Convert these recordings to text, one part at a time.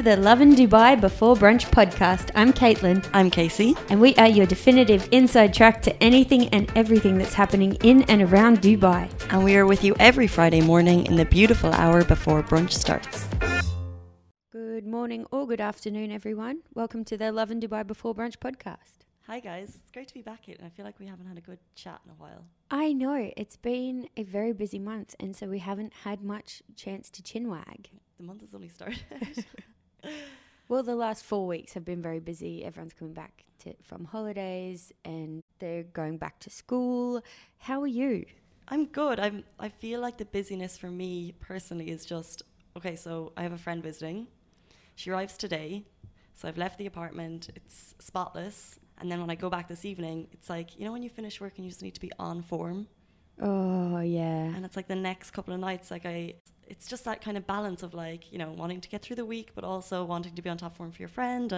the Lovin Dubai Before Brunch podcast. I'm Caitlyn. I'm Casey. And we are your definitive inside track to anything and everything that's happening in and around Dubai. And we are with you every Friday morning in the beautiful hour before brunch starts. Good morning or good afternoon, everyone. Welcome to the Lovin Dubai Before Brunch podcast. Hi guys, it's great to be back here. I feel like we haven't had a good chat in a while. I know, it's been a very busy month, and so we haven't had much chance to chinwag. The month has only started. Well, the last 4 weeks have been very busy. Everyone's coming back from holidays and they're going back to school. How are you? I'm good. I feel like the busyness for me personally is just, okay, so I have a friend visiting. She arrives today. So I've left the apartment. It's spotless. And then when I go back this evening, it's like, you know, when you finish work and you just need to be on form. Oh, yeah. And it's like the next couple of nights, it's just that kind of balance of like, you know, wanting to get through the week, but also wanting to be on top form for your friend.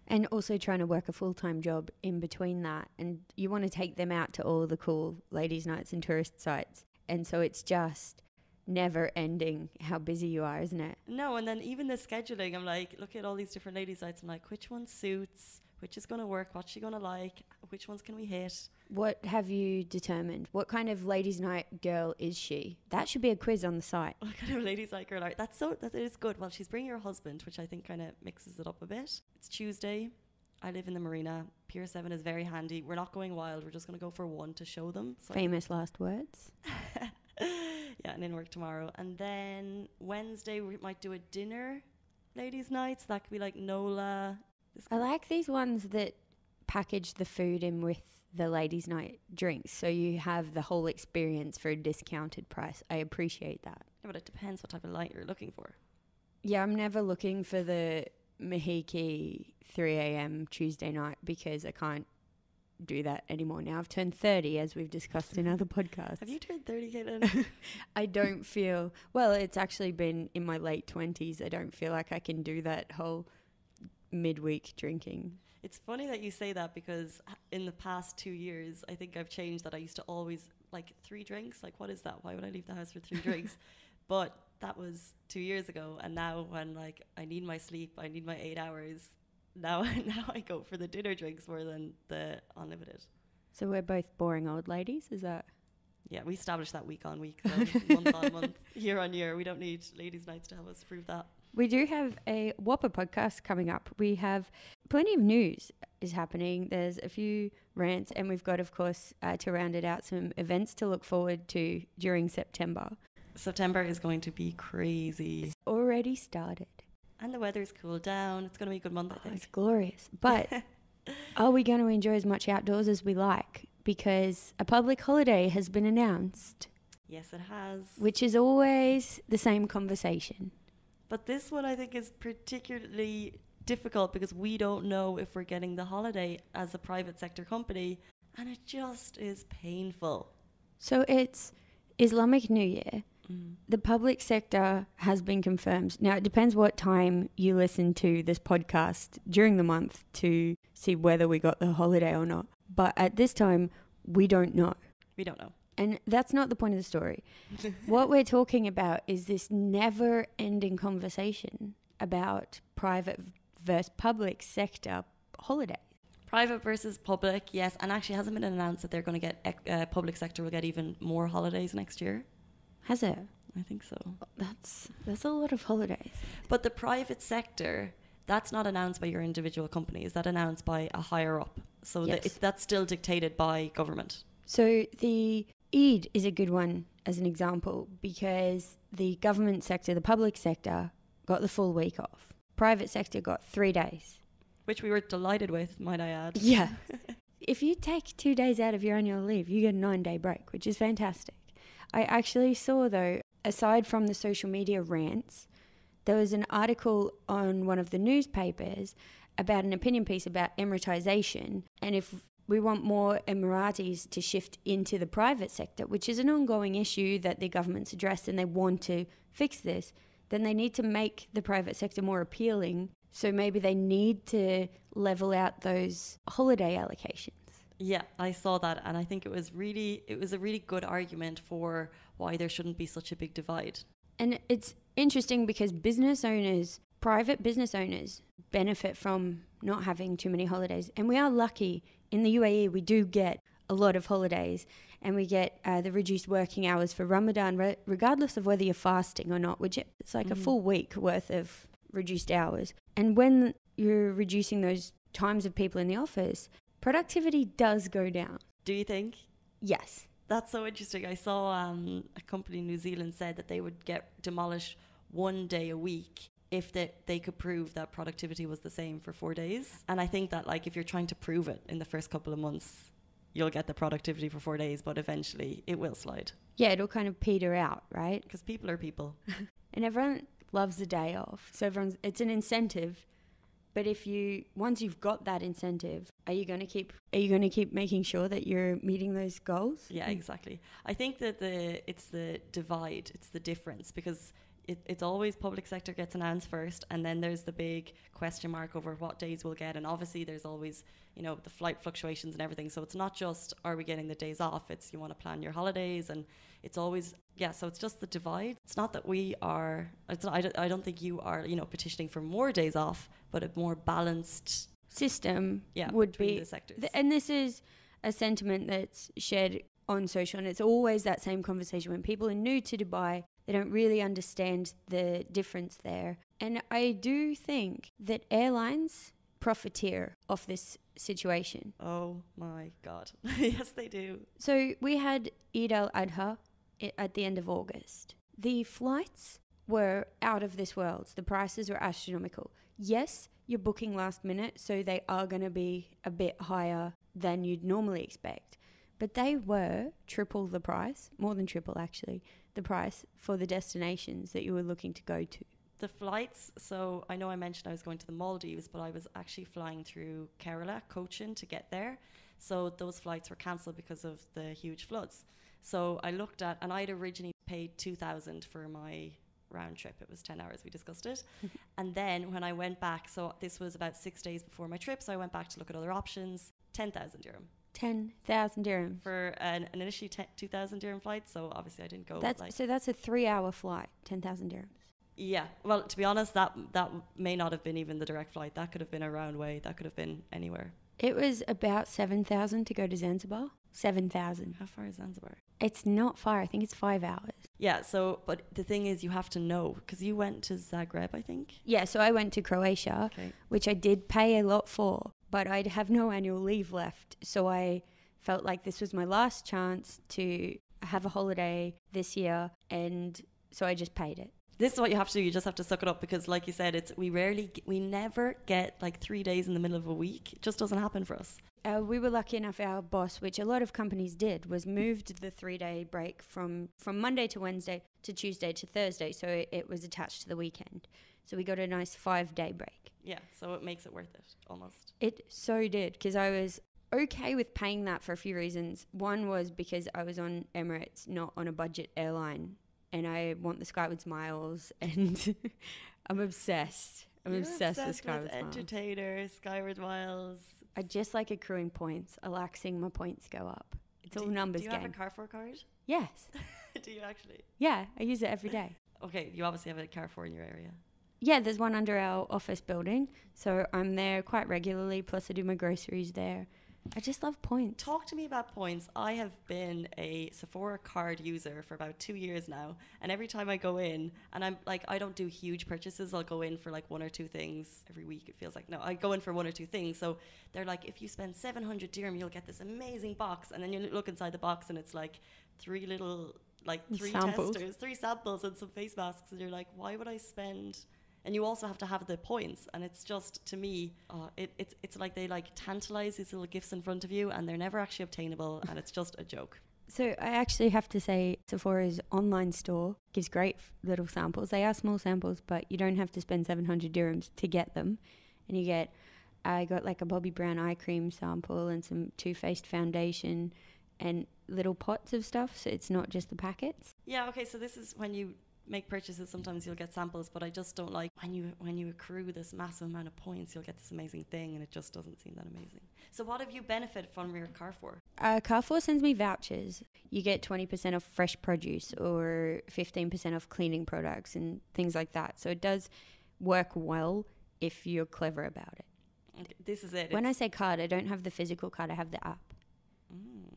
And also trying to work a full-time job in between that. And you want to take them out to all the cool ladies' nights and tourist sites. And so it's just never ending how busy you are, isn't it? No, and then even the scheduling, I'm like, looking at all these different ladies' nights, I'm like, which one suits? Which is going to work? What's she going to like? Which ones can we hit? What have you determined? What kind of ladies' night girl is she? That should be a quiz on the site. What kind of ladies' night girl? That is good. Well, she's bringing her husband, which I think kind of mixes it up a bit. It's Tuesday. I live in the marina. Pier 7 is very handy. We're not going wild. We're just going to go for one to show them. So famous last words. Yeah, and in work tomorrow. And then Wednesday, we might do a dinner ladies' night. So that could be like Nola. I like these ones that package the food in with the ladies' night drinks, so you have the whole experience for a discounted price. I appreciate that. Yeah, but it depends what type of light you're looking for. Yeah, I'm never looking for the Mahiki 3 a.m. Tuesday night because I can't do that anymore now. I've turned 30, as we've discussed in other podcasts. Have you turned 30, Caitlyn? I don't feel... Well, it's actually been in my late 20s. I don't feel like I can do that whole midweek drinking. It's funny that you say that because in the past 2 years, I think I've changed that. I used to always, like, 3 drinks. Like, what is that? Why would I leave the house for 3 drinks? But that was 2 years ago. And now when, like, I need my sleep, I need my 8 hours, now I go for the dinner drinks more than the unlimited. So we're both boring old ladies, is that? Yeah, we established that week on week, month on month, year on year. We don't need ladies' nights to help us prove that. We do have a Whopper podcast coming up. We have plenty of news is happening. There's a few rants, and we've got, of course, to round it out, some events to look forward to during September. September is going to be crazy. It's already started. And the weather's cooled down. It's going to be a good month, I think. It's glorious. But are we going to enjoy as much outdoors as we like? Because a public holiday has been announced. Yes, it has. Which is always the same conversation. But this one I think is particularly difficult because we don't know if we're getting the holiday as a private sector company, and it just is painful. So it's Islamic New Year. The public sector has been confirmed. Now, it depends what time you listen to this podcast during the month to see whether we got the holiday or not. But at this time, we don't know. We don't know. And that's not the point of the story. What we're talking about is this never-ending conversation about private versus public sector holidays. Private versus public, yes. And actually, hasn't been announced that they're going to get public sector will get even more holidays next year. Has it? I think so. That's a lot of holidays. But the private sector, that's not announced by your individual company. Is that announced by a higher up? So yes. That's still dictated by government. So the Eid is a good one as an example because the government sector, the public sector, got the full week off. Private sector got 3 days. Which we were delighted with, might I add. Yeah. If you take 2 days out of your annual leave, you get a 9-day break, which is fantastic. I actually saw, though, aside from the social media rants, there was an article on one of the newspapers about an opinion piece about Emiratization, and if we want more Emiratis to shift into the private sector, which is an ongoing issue that the government's addressed and they want to fix this, then they need to make the private sector more appealing. So maybe they need to level out those holiday allocations. Yeah, I saw that, and I think it was a really good argument for why there shouldn't be such a big divide. And it's interesting because business owners private business owners benefit from not having too many holidays. And we are lucky in the UAE, we do get a lot of holidays, and we get the reduced working hours for Ramadan, regardless of whether you're fasting or not, which it's like a full week worth of reduced hours. And when you're reducing those times of people in the office, productivity does go down. Do you think? Yes. That's so interesting. I saw a company in New Zealand said that they would demolish 1 day a week if they could prove that productivity was the same for 4 days. And I think that, like, if you're trying to prove it in the first couple of months, you'll get the productivity for 4 days, but eventually it will slide. Yeah, it'll kind of peter out, right? Because people are people. And everyone loves a day off. So it's an incentive. But once you've got that incentive, are you going to keep making sure that you're meeting those goals? Yeah, exactly. I think that it's the divide, it's the difference, because it's always public sector gets announced first, and then there's the big question mark over what days we'll get. And obviously there's always, the flight fluctuations and everything. So it's not just, are we getting the days off? It's, you want to plan your holidays, and it's always, so it's just the divide. It's not that I don't think you are, petitioning for more days off, but a more balanced system would be the sectors. And this is a sentiment that's shared on social, and it's always that same conversation when people are new to Dubai. They don't really understand the difference there. And I do think that airlines profiteer off this situation. Oh my God. Yes, they do. So we had Eid al-Adha at the end of August. The flights were out of this world. The prices were astronomical. Yes, you're booking last minute, so they are going to be a bit higher than you'd normally expect. But they were triple the price, more than triple actually, the price for the destinations that you were looking to go to. The flights, so I know I mentioned I was going to the Maldives, but I was actually flying through Kerala, Cochin, to get there. So those flights were cancelled because of the huge floods. So I looked at, and I'd originally paid 2,000 for my round trip. It was 10 hours, we discussed it. And then when I went back, so this was about 6 days before my trip, so I went back to look at other options, 10,000 dirham. 10,000 dirham. For an initially 2,000 dirham flight, so obviously I didn't go. So that's a 3-hour flight, 10,000 dirhams. Yeah, well, to be honest, that may not have been even the direct flight. That could have been a round way. That could have been anywhere. It was about 7,000 to go to Zanzibar. 7,000. How far is Zanzibar? It's not far. I think it's 5 hours. Yeah, so, but the thing is, you have to know, because you went to Zagreb, I think? Yeah, so I went to Croatia, which I did pay a lot for, but I'd have no annual leave left. So I felt like this was my last chance to have a holiday this year, and so I just paid it. This is what you have to do. You just have to suck it up, because like you said, we never get like 3 days in the middle of a week. It just doesn't happen for us. We were lucky enough, our boss, which a lot of companies did, was moved the 3-day break from Monday to Wednesday to Tuesday to Thursday. So it was attached to the weekend. So we got a nice 5-day break. Yeah, so it makes it worth it, almost. It so did, because I was okay with paying that for a few reasons. One was because I was on Emirates, not on a budget airline. And I want the Skywards Miles, and I'm obsessed. I'm obsessed with Skyward Miles. Entertainer, Skyward Miles. I just like accruing points. I like seeing my points go up. It's all numbers game. Do you have a Carrefour card? Yes. Do you actually? Yeah, I use it every day. Okay, you obviously have a Carrefour in your area. Yeah, there's one under our office building. So I'm there quite regularly, plus I do my groceries there. I just love points. Talk to me about points. I have been a Sephora card user for about 2 years now, and every time I go in, and I'm like, I don't do huge purchases. I'll go in for like 1 or 2 things every week. It feels like, no, I go in for 1 or 2 things. So they're like, if you spend 700 dirham, you'll get this amazing box, and then you look inside the box, and it's like 3 little, like 3 samples. testers, 3 samples, and some face masks, and you're like, why would I spend? And you also have to have the points, and it's just, to me, it's like they like tantalize these little gifts in front of you, and they're never actually obtainable, and it's just a joke. So I actually have to say Sephora's online store gives great little samples. They are small samples, but you don't have to spend 700 dirhams to get them. And I got like a Bobbi Brown eye cream sample and some Too Faced foundation and little pots of stuff, so it's not just the packets. Yeah, okay, so this is when you make purchases, sometimes you'll get samples, but I just don't like when you accrue this massive amount of points, you'll get this amazing thing, and it just doesn't seem that amazing. So what have you benefited from your Carrefour? Carrefour sends me vouchers. You get 20% off fresh produce or 15% off cleaning products and things like that. So it does, work well if you're clever about it. Okay, this is it. When I say card, I don't have the physical card, I have the app,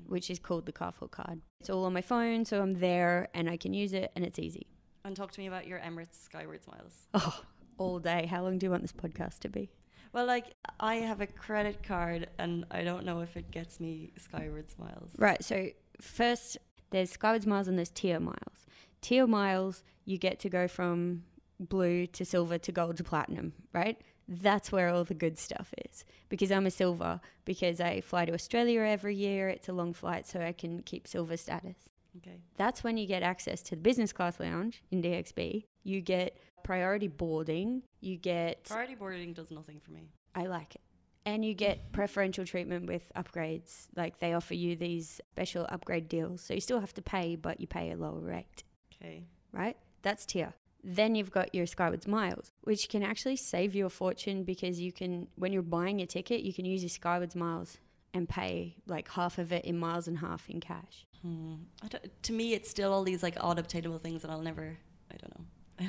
which is called the Carful card. It's all on my phone, so I'm there and I can use it and it's easy. And talk to me about your Emirates Skyward Smiles. Oh, all day. How long do you want this podcast to be? Well, like, I have a credit card and I don't know if it gets me Skyward Smiles. Right, so first there's Skyward Miles and there's tier miles. Tier miles, you get to go from blue to silver to gold to platinum, right? That's where all the good stuff is. Because I'm a silver, because I fly to Australia every year. It's a long flight, so I can keep silver status. Okay. That's when you get access to the business class lounge in DXB. You get priority boarding. You get... Priority boarding does nothing for me. I like it. And you get preferential treatment with upgrades. Like they offer you these special upgrade deals. So you still have to pay, but you pay a lower rate. Okay. Right? That's tier. Then you've got your Skyward Miles, which can actually save you a fortune because you can, when you're buying a ticket, you can use your Skyward Miles and pay like half of it in miles and half in cash. To me, it's still all these like odd obtainable things that I'll never, I don't know.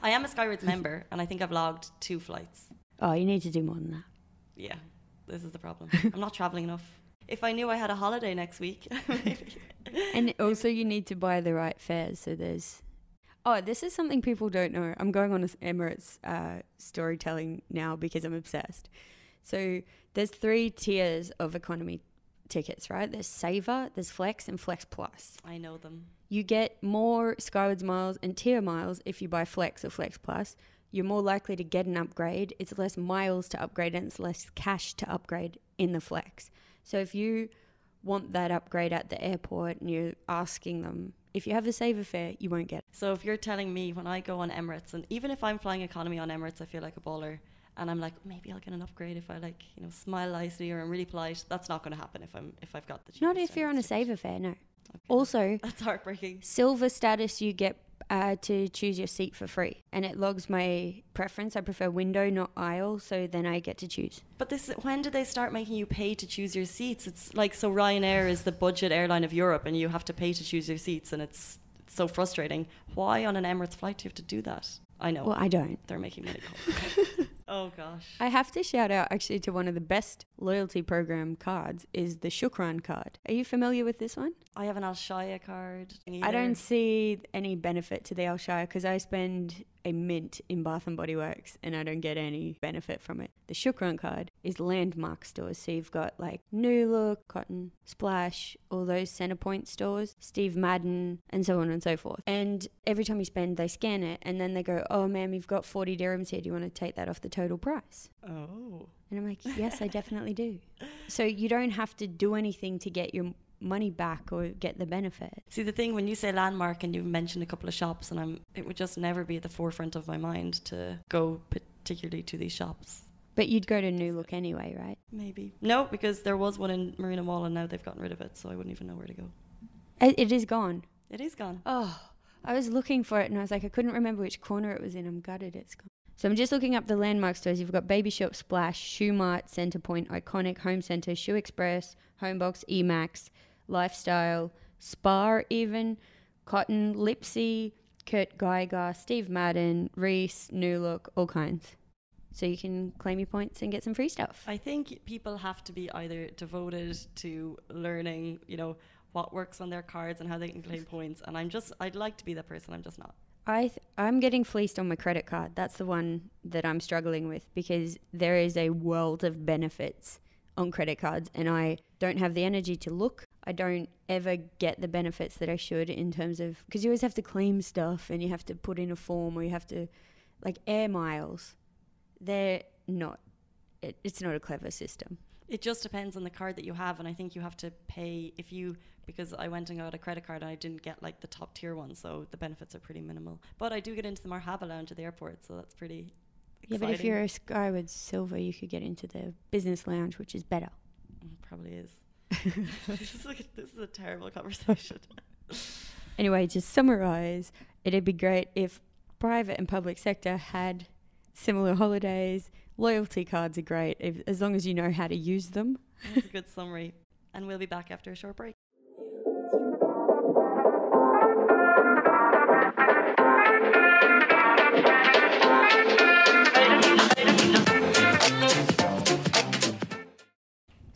I am a Skywards member and I think I've logged 2 flights. Oh, you need to do more than that. Yeah, this is the problem. I'm not traveling enough. If I knew I had a holiday next week, maybe. And also you need to buy the right fares. So there's... Oh, this is something people don't know. I'm going on Emirates storytelling now because I'm obsessed. So there's 3 tiers of economy tickets, right? There's Saver, there's Flex, and Flex Plus. I know them. You get more Skywards Miles and tier miles if you buy Flex or Flex Plus. You're more likely to get an upgrade. It's less miles to upgrade and it's less cash to upgrade in the Flex. So if you want that upgrade at the airport and you're asking them, if you have the Saver fare, you won't get it. So if you're telling me when I go on Emirates, and even if I'm flying economy on Emirates, I feel like a baller, and I'm like, maybe I'll get an upgrade if I like, you know, smile nicely or I'm really polite. That's not going to happen if I've got the cheapest. Not if you're on a Saver fare, no. Okay. Also, that's heartbreaking. Silver status, you get to choose your seat for free, and it logs my preference. I prefer window, not aisle, so then I get to choose. But when did they start making you pay to choose your seats? It's like, so Ryanair is the budget airline of Europe and you have to pay to choose your seats, and it's so frustrating. Why on an Emirates flight do you have to do that? I know. Well, I don't. They're making money. Oh gosh. I have to shout out actually to one of the best loyalty program cards is the Shukran card. Are you familiar with this one? I have an Al Shaya card. I don't see any benefit to the Al Shaya because I spend a mint in Bath and Body Works and I don't get any benefit from it. The Shukran card is landmark stores. So you've got like New Look, Cotton, Splash, all those Centrepoint stores, Steve Madden, and so on and so forth. And every time you spend, they scan it and then they go, oh ma'am, you've got 40 dirhams here. Do you want to take that off the total price? Oh. And I'm like, yes, I definitely do. So you don't have to do anything to get your money back or get the benefit. See, the thing, when you say landmark and you've mentioned a couple of shops, and it would just never be at the forefront of my mind to go particularly to these shops. But you'd go to New Look anyway, right? Maybe. No, because there was one in Marina Mall and now they've gotten rid of it, so I wouldn't even know where to go. It is gone. It is gone. Oh, I was looking for it and I was like, I couldn't remember which corner it was in. I'm gutted it's gone. So I'm just looking up the landmark stores. You've got Baby Shop, Splash, Shoe Mart, Centrepoint, Iconic, Home Centre, Shoe Express, Homebox, Emax, Lifestyle, Spar even, Cotton, Lipsy, Kurt Geiger, Steve Madden, Reese, New Look, all kinds. So you can claim your points and get some free stuff. I think people have to be either devoted to learning, you know, what works on their cards and how they can claim points. And I'd like to be that person. I'm just not. I'm getting fleeced on my credit card. That's the one that I'm struggling with because there is a world of benefits on credit cards and I don't have the energy to look. I don't ever get the benefits that I should in terms of, because you always have to claim stuff and you have to put in a form or you have to, like air miles, it's not a clever system. It just depends on the card that you have, and I think you have to pay because I went and got a credit card and I didn't get like the top tier one, so the benefits are pretty minimal. But I do get into the Marhaba lounge at the airport, so that's pretty exciting. Yeah, but if you're a Skyward Silver, you could get into the business lounge, which is better. Probably is. This is a terrible conversation. Anyway, to summarize, it'd be great if private and public sector had similar holidays. Loyalty cards are great as long as you know how to use them. That's a good summary. And we'll be back after a short break.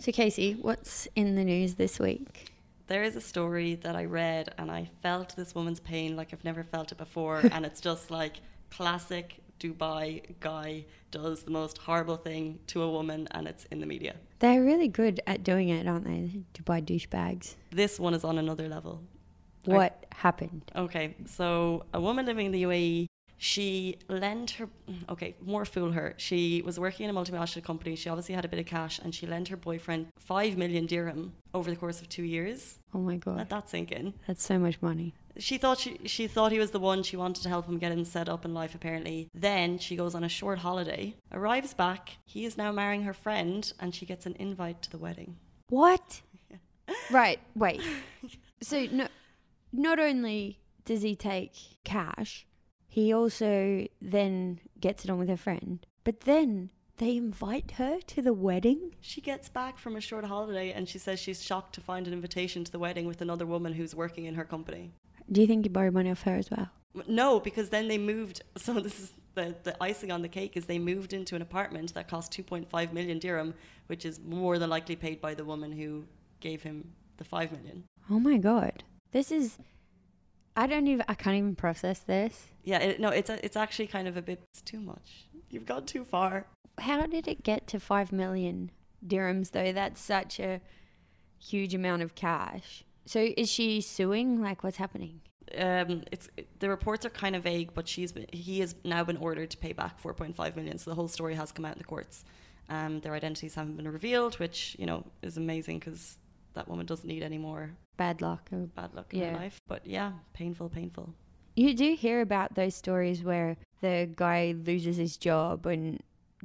So Casey, what's in the news this week? There is a story that I read and I felt this woman's pain like I've never felt it before. And it's just like classic Dubai guy does the most horrible thing to a woman, and it's in the media. They're really good at doing it, aren't they? Dubai douchebags. This one is on another level. What happened? Okay, so a woman living in the UAE, she lent her, more fool her. She was working in a multinational company. She obviously had a bit of cash, and she lent her boyfriend 5 million dirham over the course of 2 years. Oh my God. Let that sink in. That's so much money. She thought he was the one. She wanted to help him get him set up in life, apparently. Then she goes on a short holiday, arrives back. He is now marrying her friend, and she gets an invite to the wedding. What? Right, wait. So not only does he take cash, he also then gets it on with her friend. But then they invite her to the wedding? She gets back from a short holiday and she says she's shocked to find an invitation to the wedding with another woman who's working in her company. Do you think he borrowed money off her as well? No, because then they moved. So this is the icing on the cake, is they moved into an apartment that cost 2.5 million dirham, which is more than likely paid by the woman who gave him the 5 million. Oh my God. This is... I can't even process this. Yeah, it's actually kind of it's too much. You've gone too far. How did it get to 5 million dirhams though? That's such a huge amount of cash. So is she suing? Like, what's happening? The reports are kind of vague, but he has now been ordered to pay back 4.5 million. So the whole story has come out in the courts. Their identities haven't been revealed, which, is amazing because that woman doesn't need any more bad luck in her life. But yeah, painful. You do hear about those stories where the guy loses his job and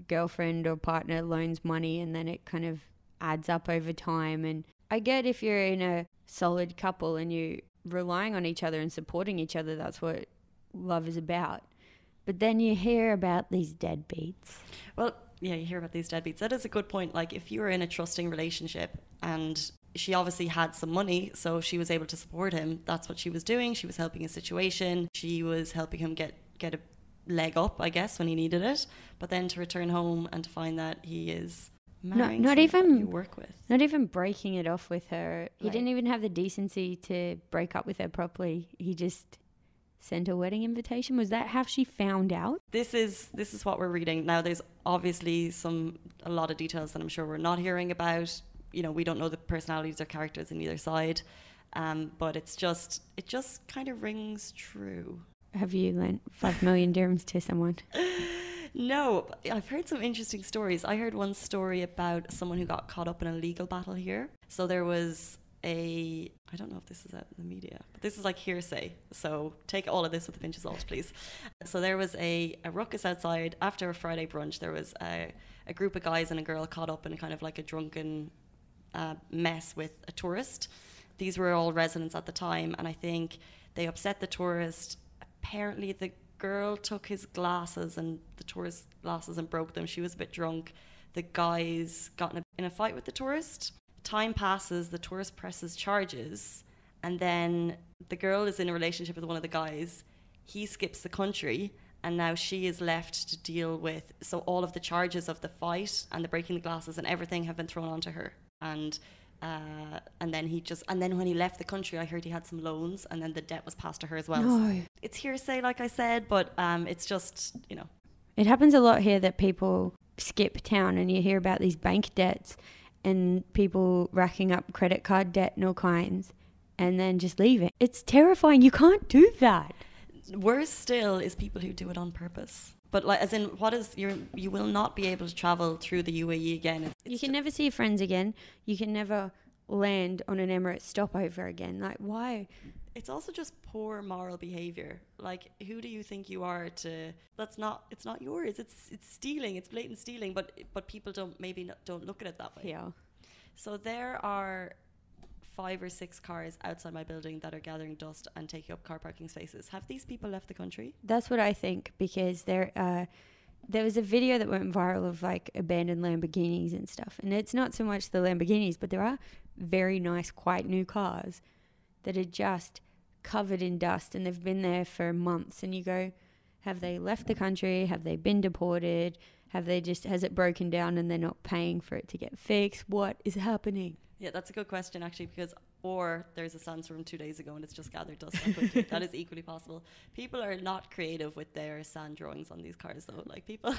girlfriend or partner loans money, and then it kind of adds up over time. And I get if you're in a solid couple and you're relying on each other and supporting each other, that's what love is about. But then you hear about these deadbeats. Well, yeah, you hear about these deadbeats. That is a good point. Like, if you were in a trusting relationship and she obviously had some money, so she was able to support him. That's what she was doing. She was helping his situation. She was helping him get a leg up, I guess, when he needed it. But then to return home and to find that he is marrying not someone even you work with. Not even breaking it off with her. He Right. didn't even have the decency to break up with her properly. He just sent a wedding invitation. Was that how she found out? This is what we're reading. Now, there's obviously a lot of details that I'm sure we're not hearing about. We don't know the personalities or characters in either side. But it just kind of rings true. Have you lent 5 million dirhams to someone? No, I've heard some interesting stories. I heard one story about someone who got caught up in a legal battle here. So there was I don't know if this is out in the media, but this is like hearsay. So take all of this with a pinch of salt, please. So there was a ruckus outside after a Friday brunch. There was a group of guys and a girl caught up in a kind of like a drunken mess with a tourist. These were all residents at the time, and I think they upset the tourist. Apparently the girl took his glasses and the tourist's glasses and broke them. She was a bit drunk. The guys got in a fight with the tourist. Time passes, the tourist presses charges, and then the girl is in a relationship with one of the guys. He skips the country, and now she is left to deal with, so all of the charges of the fight and the breaking the glasses and everything have been thrown onto her. And then when he left the country, I heard he had some loans, and then the debt was passed to her as well. No. So it's hearsay, like I said, but it's just, It happens a lot here that people skip town, and you hear about these bank debts and people racking up credit card debt and all kinds, and then just leave it. It's terrifying. You can't do that. Worse still is people who do it on purpose. But like, as in, you will not be able to travel through the UAE again. You can never see your friends again. You can never land on an Emirates stopover again. Like, why? It's also just poor moral behavior. Like, who do you think you are to? It's not yours. It's stealing. It's blatant stealing. But people don't look at it that way. Yeah. So there are 5 or 6 cars outside my building that are gathering dust and taking up car parking spaces. Have these people left the country? That's what I think, because there was a video that went viral of like abandoned Lamborghinis and stuff. And it's not so much the Lamborghinis, but there are very nice, quite new cars that are just covered in dust, and they've been there for months. And you go, have they left the country? Have they been deported? Has it broken down and they're not paying for it to get fixed? What is happening? Yeah, that's a good question actually, because or there's a sandstorm 2 days ago and it's just gathered dust that quickly. That is equally possible. People are not creative with their sand drawings on these cars though. Like people.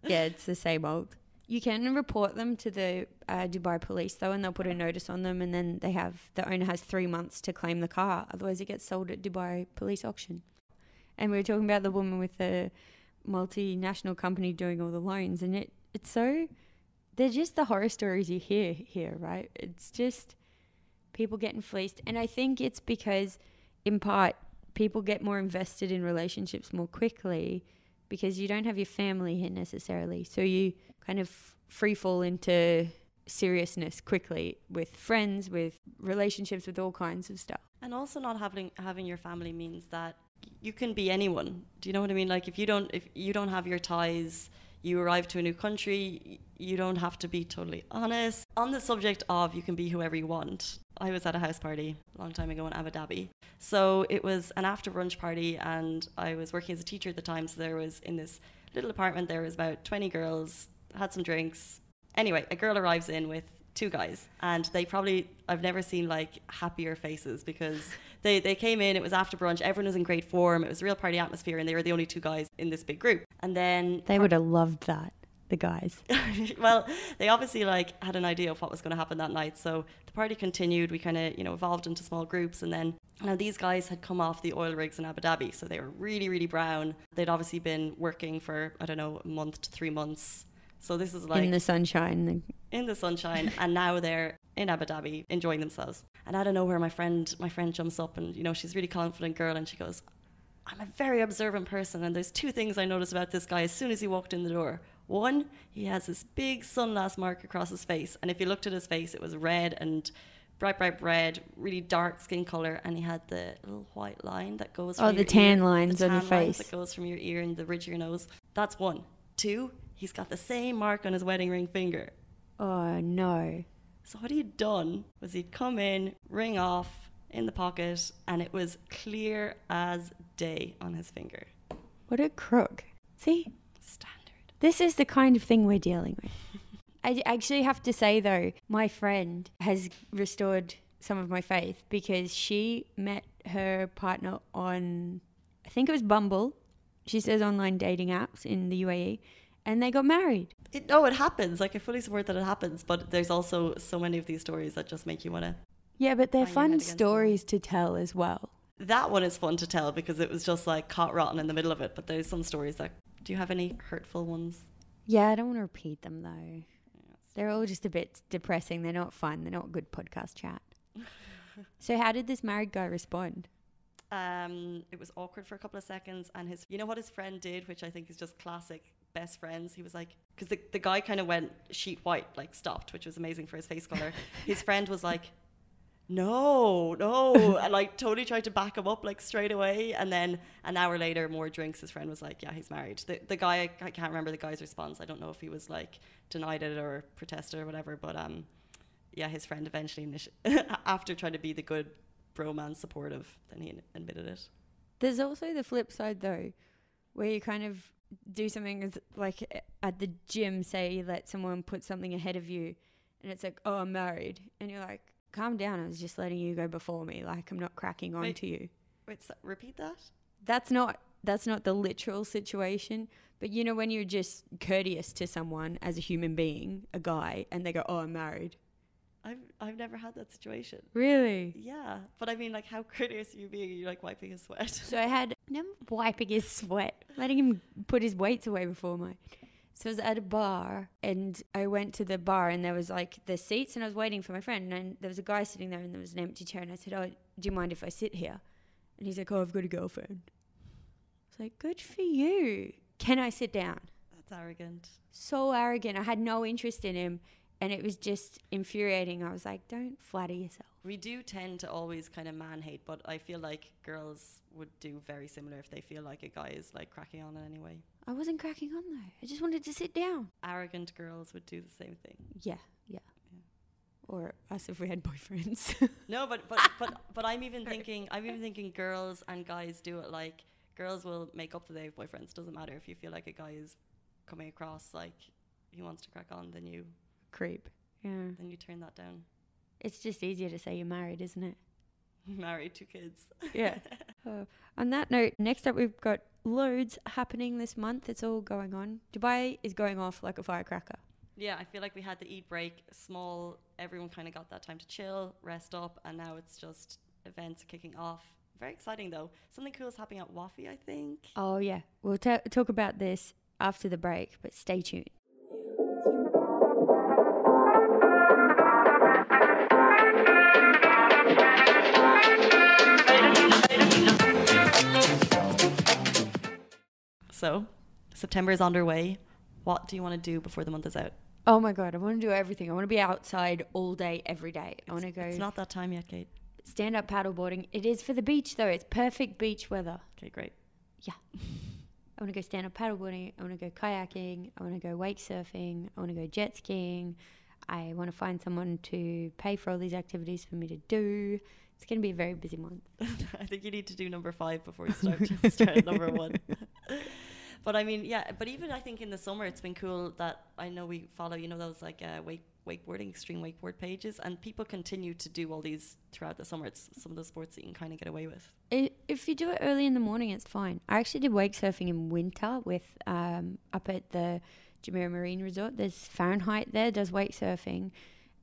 Yeah, it's the same old. You can report them to the Dubai police though, and they'll put a notice on them, and then the owner has 3 months to claim the car. Otherwise, it gets sold at Dubai police auction. And we were talking about the woman with the multinational company doing all the loans, and it's so, they're just the horror stories you hear here, right? It's just people getting fleeced. And I think it's because, in part, people get more invested in relationships more quickly because you don't have your family here necessarily. So you kind of free fall into seriousness quickly with friends, with relationships, with all kinds of stuff. And also not having your family means that you can be anyone. Do you know what I mean? Like if you don't have your ties, you arrive to a new country, you don't have to be totally honest. On the subject of you can be whoever you want, I was at a house party a long time ago in Abu Dhabi. So it was an after brunch party, and I was working as a teacher at the time. So there was, in this little apartment, there was about 20 girls, had some drinks. Anyway, a girl arrives in with 2 guys, and I've never seen like happier faces, because they came in, it was after brunch, everyone was in great form, it was a real party atmosphere, and they were the only 2 guys in this big group. And then they would have loved that, the guys. Well, they obviously like had an idea of what was going to happen that night. So the party continued, we kind of evolved into small groups, and then now these guys had come off the oil rigs in Abu Dhabi, so they were really, really brown. They'd obviously been working for, I don't know, a month to 3 months. So this is like in the sunshine, and now they're in Abu Dhabi enjoying themselves. And I don't know where my friend jumps up, and she's a really confident girl, and she goes, "I'm a very observant person, and there's 2 things I noticed about this guy as soon as he walked in the door. One, he has this big sunglass mark across his face, and if you looked at his face, it was red and bright red, really dark skin color, and he had the little white line that goes from the tan lines on your face that goes from your ear and the ridge of your nose. That's one. 2, he's got the same mark on his wedding ring finger." Oh no. So what he'd done was he'd come in, ring off in the pocket, and it was clear as day on his finger. What a crook. See? Standard. This is the kind of thing we're dealing with. I actually have to say though, my friend has restored some of my faith, because she met her partner on, I think it was Bumble. She says online dating apps in the UAE, and they got married. It happens. Like, I fully support that it happens, but there's also so many of these stories that just make you want to. Yeah, but they're fun stories to tell as well. That one is fun to tell because it was just like caught rotten in the middle of it. But there's some stories that. Do you have any hurtful ones? Yeah, I don't want to repeat them though. They're all just a bit depressing. They're not fun. They're not good podcast chat. So how did this married guy respond? It was awkward for a couple of seconds, and what his friend did, which I think is just classic best friends. He was like, because the guy kind of went sheet white, like stopped, which was amazing for his face color. His friend was like, no, and like totally tried to back him up like straight away. And then an hour later, more drinks, his friend was like, yeah, he's married. The guy, I can't remember the guy's response. I don't know if he was like denied it or protested or whatever, but yeah, his friend eventually after trying to be the good bromance supportive, then he admitted it. There's also the flip side though, where you kind of do something as, like at the gym, say you let someone put something ahead of you, and it's like, oh, I'm married, and you're like, calm down, I was just letting you go before me, like I'm not cracking on to you. Wait, repeat that? That's not the literal situation, but when you're just courteous to someone as a human being, a guy, and they go, oh, I'm married. I've never had that situation. Really? Yeah. But I mean, like, how courteous are you being? Are you like wiping his sweat? So I'm wiping his sweat, letting him put his weights away before mine. So I was at a bar, and I went to the bar, and there was like the seats, and I was waiting for my friend, and there was a guy sitting there, and there was an empty chair, and I said, oh, do you mind if I sit here? And he's like, oh, I've got a girlfriend. I was like, good for you. Can I sit down? That's arrogant. So arrogant. I had no interest in him. And it was just infuriating. I was like, don't flatter yourself. We do tend to always kind of man-hate, but I feel like girls would do very similar if they feel like a guy is like cracking on in any way. I wasn't cracking on though. I just wanted to sit down. Arrogant girls would do the same thing. Yeah. Or us if we had boyfriends. No, but I'm even thinking girls and guys do it. Like, girls will make up that they have boyfriends. Doesn't matter if you feel like a guy is coming across like he wants to crack on, then you Creep. Yeah. turn that down. It's just easier to say you're married, isn't it? Married, 2 kids. Yeah. On that note, next up we've got loads happening this month. It's all going on. Dubai is going off like a firecracker. Yeah, I feel like we had the Eid break, small, everyone kind of got that time to chill, rest up, and now it's just events kicking off. Very exciting though. Something cool is happening at Wafi, I think. Oh yeah, we'll talk about this after the break, but stay tuned. So, September is underway. What do you want to do before the month is out? Oh my God, I want to do everything. I want to be outside all day, every day. I want to go It's not that time yet, Kate. stand up paddleboarding. It is for the beach though. It's perfect beach weather. Okay, great. Yeah. I want to go stand up paddleboarding. I want to go kayaking. I want to go wake surfing. I want to go jet skiing. I want to find someone to pay for all these activities for me to do. It's going to be a very busy month. I think you need to do number 5 before you start at number 1. But I mean, yeah, but even I think in the summer it's been cool that I know we follow, you know, those like wakeboarding, extreme wakeboard pages, and people continue to do all these throughout the summer. It's some of those sports that you can kind of get away with. If you do it early in the morning, it's fine. I actually did wake surfing in winter with up at the Jumeirah Marine Resort. There's Fahrenheit there, does wake surfing,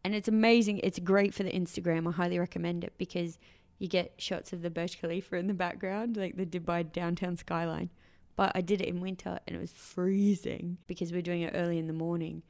and it's amazing. It's great for the Instagram. I highly recommend it because you get shots of the Burj Khalifa in the background, like the Dubai downtown skyline. But I did it in winter and it was freezing because we're doing it early in the morning.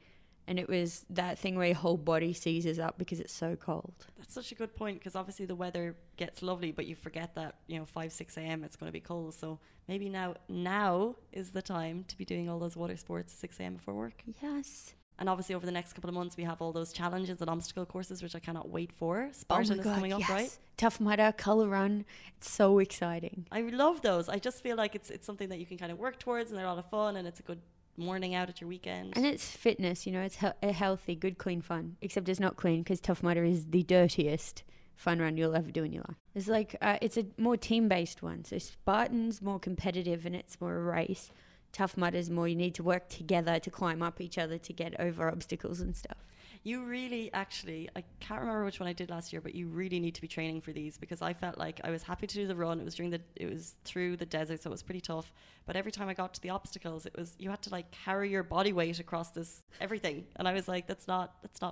And it was that thing where your whole body seizes up because it's so cold. That's such a good point, because obviously the weather gets lovely, but you forget that, 5, 6 a.m. it's going to be cold. So maybe now is the time to be doing all those water sports 6 a.m. before work. Yes. And obviously over the next couple of months we have all those challenges and obstacle courses, which I cannot wait for. Spartan is coming up, right? Tough Mudder, Colour Run. It's so exciting. I love those. I just feel like it's something that you can kind of work towards, and they're a lot of fun, and it's a good morning out at your weekend. And it's fitness, it's a healthy, good, clean fun. Except it's not clean because Tough Mudder is the dirtiest fun run you'll ever do in your life. It's like, it's a more team-based one. So Spartan's more competitive and it's more a race. Tough Mudder is more you need to work together to climb up each other to get over obstacles and stuff. You really, actually, I can't remember which one I did last year, but you really need to be training for these, because I felt like I was happy to do the run. It was through the desert, so it was pretty tough. But every time I got to the obstacles, you had to like carry your body weight across this everything, and I was like, that's not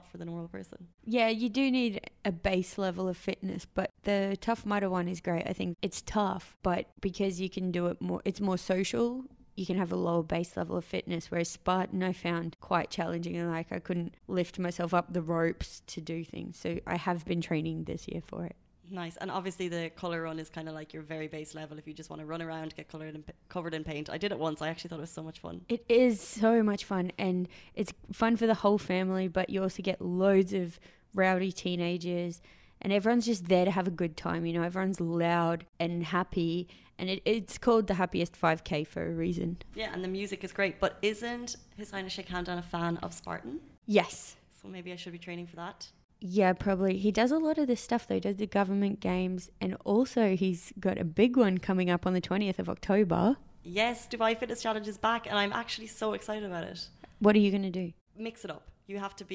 for the normal person. Yeah, you do need a base level of fitness, but the Tough Mudder one is great. I think it's tough, but because you can do it more, it's more social. You can have a lower base level of fitness, whereas Spartan I found quite challenging, and like I couldn't lift myself up the ropes to do things. So I have been training this year for it. Nice. And obviously the colour run is kind of like your very base level if you just want to run around, get covered in paint. I did it once. I actually thought it was so much fun. It is so much fun, and it's fun for the whole family, but you also get loads of rowdy teenagers, and everyone's just there to have a good time. Everyone's loud and happy. And it's called the happiest 5K for a reason. Yeah, and the music is great. But isn't His Highness Sheikh Hamdan a fan of Spartan? Yes. So maybe I should be training for that. Yeah, probably. He does a lot of this stuff, though. He does the government games. And also he's got a big one coming up on the 20th of October. Yes, Dubai Fitness Challenge is back. And I'm actually so excited about it. What are you going to do? Mix it up. You have to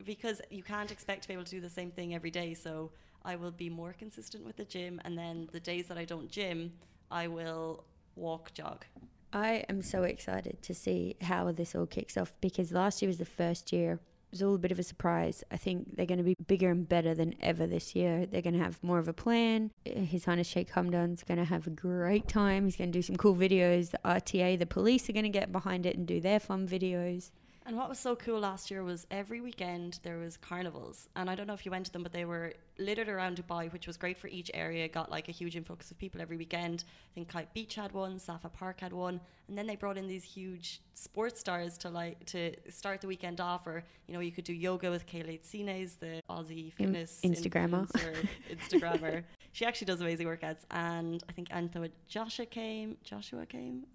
because you can't expect to be able to do the same thing every day. So I will be more consistent with the gym. And then the days that I don't gym, I will jog. I am so excited to see how this all kicks off, because last year was the first year. It was all a bit of a surprise. I think they're going to be bigger and better than ever this year. They're going to have more of a plan. His Highness Sheikh Hamdan's going to have a great time. He's going to do some cool videos. The RTA, the police are going to get behind it and do their fun videos. And what was so cool last year was every weekend there was carnivals. And I don't know if you went to them, but they were littered around Dubai, which was great for each area. Got like a huge influx of people every weekend. I think Kite Beach had one, Safa Park had one. And then they brought in these huge sports stars to start the weekend off. Or, you could do yoga with Caitlyn Casey, the Aussie fitness Instagrammer. She actually does amazing workouts. And I think Joshua came.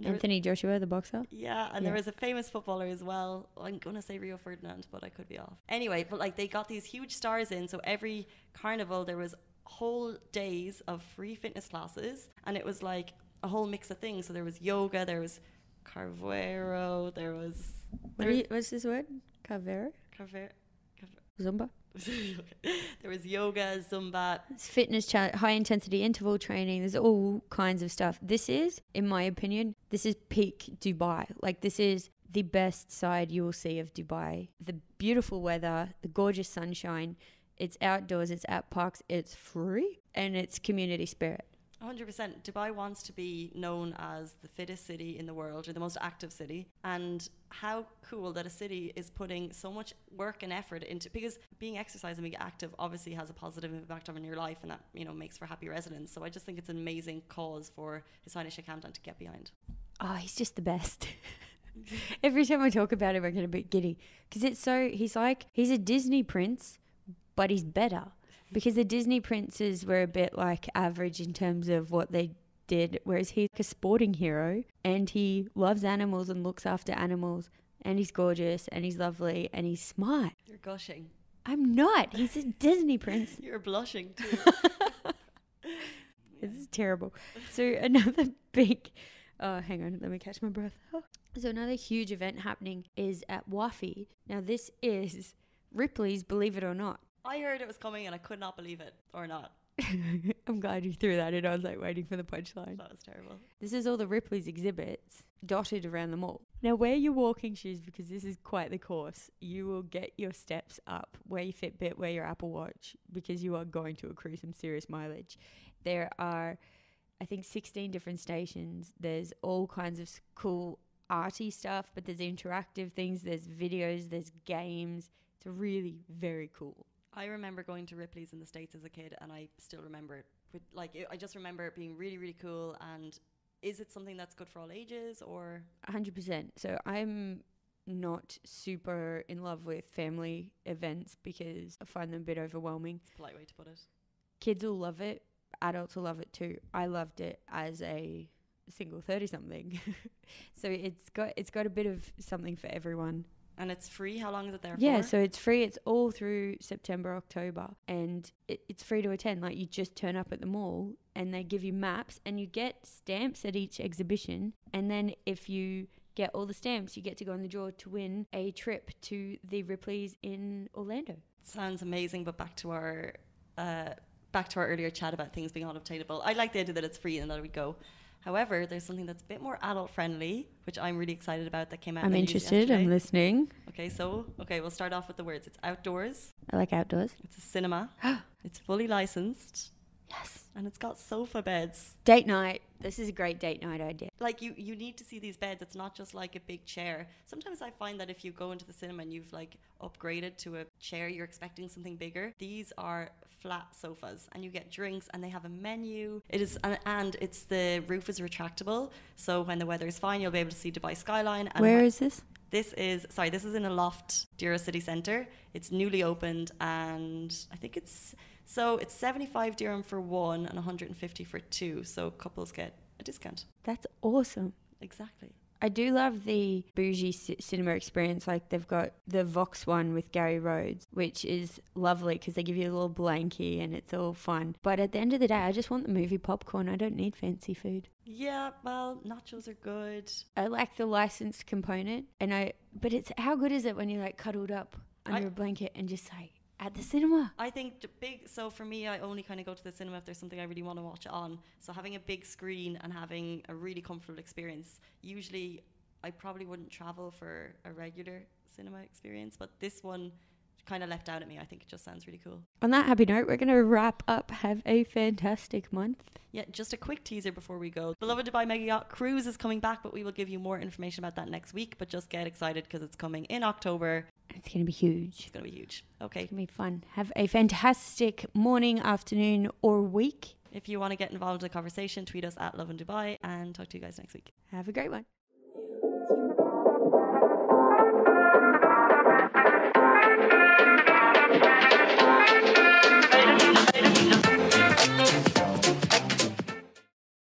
Anthony Joshua, the boxer. Yeah, and there was a famous footballer as well. I'm going to say Rio Ferdinand, but I could be off. Anyway, but like they got these huge stars in. So every carnival, there was whole days of free fitness classes. And it was like a whole mix of things. So there was yoga, there was Carvero. There was what's this word? Carvero? Zumba? There was yoga, Zumba. It's fitness, high intensity interval training. There's all kinds of stuff. This is, in my opinion, this is peak Dubai. Like, this is the best side you will see of Dubai. The beautiful weather, the gorgeous sunshine. It's outdoors, it's at parks, it's free, and it's community spirit. 100%. Dubai wants to be known as the fittest city in the world, or the most active city. And how cool that a city is putting so much work and effort into, because being exercise and being active obviously has a positive impact on your life, and that, you know, makes for happy residents. So I just think it's an amazing cause for His Highness Sheikh Hamdan to get behind. Oh, he's just the best. Every time I talk about him, I get a bit giddy, because he's a Disney prince, but he's better. Because the Disney princes were a bit like average in terms of what they did, whereas he's a sporting hero, and he loves animals and looks after animals, and he's gorgeous and he's lovely and he's smart. You're gushing. I'm not. He's a Disney prince. You're blushing too. This is terrible. So another big... Oh, hang on. Let me catch my breath. So another huge event happening is at Wafi. Now this is Ripley's Believe It or Not. I heard it was coming and I could not believe it, or not. I'm glad you threw that in. I was like waiting for the punchline. That was terrible. This is all the Ripley's exhibits dotted around the mall. Now wear your walking shoes, because this is quite the course. You will get your steps up. Wear your Fitbit, wear your Apple Watch, because you are going to accrue some serious mileage. There are, I think, 16 different stations. There's all kinds of cool arty stuff, but there's interactive things, there's videos, there's games. It's really very cool. I remember going to Ripley's in the States as a kid, and I still remember it. I just remember it being really, really cool. And is it something that's good for all ages, or? 100%. So I'm not super in love with family events because I find them a bit overwhelming. It's a polite way to put it. Kids will love it. Adults will love it too. I loved it as a single 30-something. So it's got a bit of something for everyone. And it's free? How long is it there for? Yeah, so it's free. It's all through September, October. And it's free to attend. Like, you just turn up at the mall and they give you maps and you get stamps at each exhibition. And then if you get all the stamps, you get to go in the draw to win a trip to the Ripley's in Orlando. Sounds amazing, but back to our earlier chat about things being unobtainable. I like the idea that it's free and that we go. However, there's something that's a bit more adult friendly, which I'm really excited about, that came out. I'm interested. I'm listening. Okay, we'll start off with the words. It's outdoors. I like outdoors. It's a cinema. It's fully licensed. Yes. And it's got sofa beds. Date night. This is a great date night idea. Like, you need to see these beds. It's not just like a big chair. Sometimes I find that if you go into the cinema and you've like upgraded to a chair, you're expecting something bigger. These are flat sofas, and you get drinks, and they have a menu. It is, and it's, the roof is retractable, so when the weather is fine, you'll be able to see Dubai skyline. And where is this? This is in a loft, Dura City Centre. It's newly opened, and I think it's 75 dirham for one and 150 for two, so couples get a discount. That's awesome. Exactly. I do love the bougie cinema experience. Like, they've got the Vox one with Gary Rhodes, which is lovely because they give you a little blankie and it's all fun. But at the end of the day, I just want the movie popcorn. I don't need fancy food. Yeah, well, nachos are good. I like the licensed component, but it's, how good is it when you're like cuddled up under a blanket and just like at the cinema? I think so for me, I only kind of go to the cinema if there's something I really want to watch it on. So having a big screen and having a really comfortable experience. Usually I probably wouldn't travel for a regular cinema experience, but this one kind of leapt out at me. I think it just sounds really cool. On that happy note, we're going to wrap up. Have a fantastic month. Yeah, just a quick teaser before we go. The Lovin Dubai Mega Yacht Cruise is coming back, but we will give you more information about that next week. But just get excited because it's coming in October. It's going to be huge. It's going to be huge. Okay. It's going to be fun. Have a fantastic morning, afternoon, or week. If you want to get involved in the conversation, tweet us at Lovin Dubai, and talk to you guys next week. Have a great one.